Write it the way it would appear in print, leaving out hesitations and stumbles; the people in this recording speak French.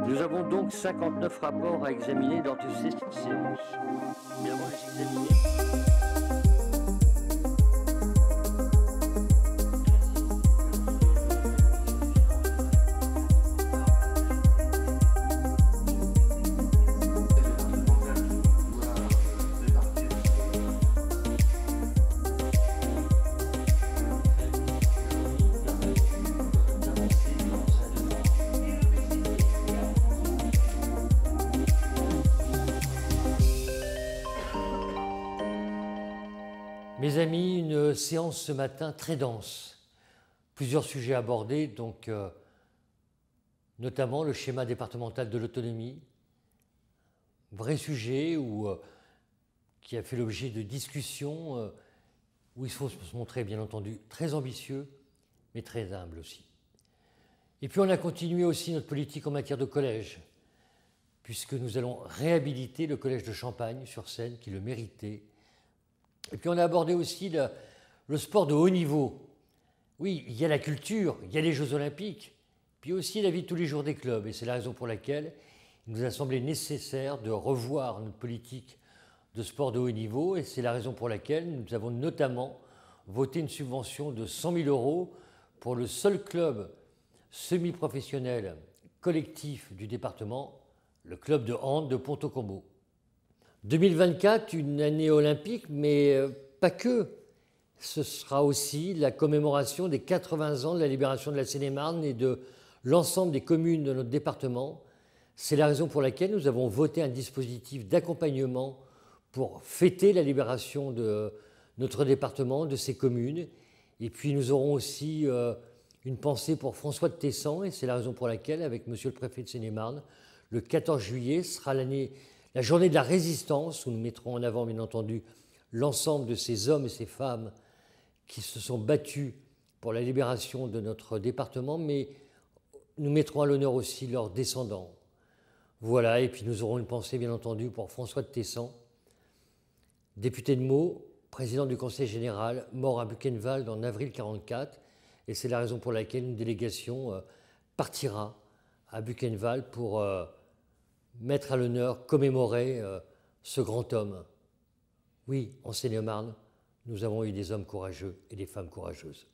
Nous avons donc 59 rapports à examiner lors de cette séance. Mais avant de les examiner... Mes amis, une séance ce matin très dense. Plusieurs sujets abordés, donc notamment le schéma départemental de l'autonomie. Vrai sujet qui a fait l'objet de discussions où il faut se montrer, bien entendu, très ambitieux, mais très humble aussi. Et puis on a continué aussi notre politique en matière de collège, puisque nous allons réhabiliter le collège de Champagne-sur-Seine, qui le méritait. Et puis on a abordé aussi le sport de haut niveau. Oui, il y a la culture, il y a les Jeux Olympiques, puis aussi la vie de tous les jours des clubs. Et c'est la raison pour laquelle il nous a semblé nécessaire de revoir notre politique de sport de haut niveau. Et c'est la raison pour laquelle nous avons notamment voté une subvention de 100 000 € pour le seul club semi-professionnel collectif du département, le club de hand de Ponto-Combo. 2024, une année olympique, mais pas que. Ce sera aussi la commémoration des 80 ans de la libération de la Seine-et-Marne et de l'ensemble des communes de notre département. C'est la raison pour laquelle nous avons voté un dispositif d'accompagnement pour fêter la libération de notre département, de ses communes. Et puis nous aurons aussi une pensée pour François de Tessan, et c'est la raison pour laquelle, avec monsieur le préfet de Seine-et-Marne, le 14 juillet sera la journée de la résistance, où nous mettrons en avant, bien entendu, l'ensemble de ces hommes et ces femmes qui se sont battus pour la libération de notre département, mais nous mettrons à l'honneur aussi leurs descendants. Voilà, et puis nous aurons une pensée, bien entendu, pour François de Tessan, député de Meaux, président du Conseil général, mort à Buchenwald en avril 1944, et c'est la raison pour laquelle une délégation partira à Buchenwald pour mettre à l'honneur, commémorer ce grand homme. Oui, en Seine-et-Marne, nous avons eu des hommes courageux et des femmes courageuses.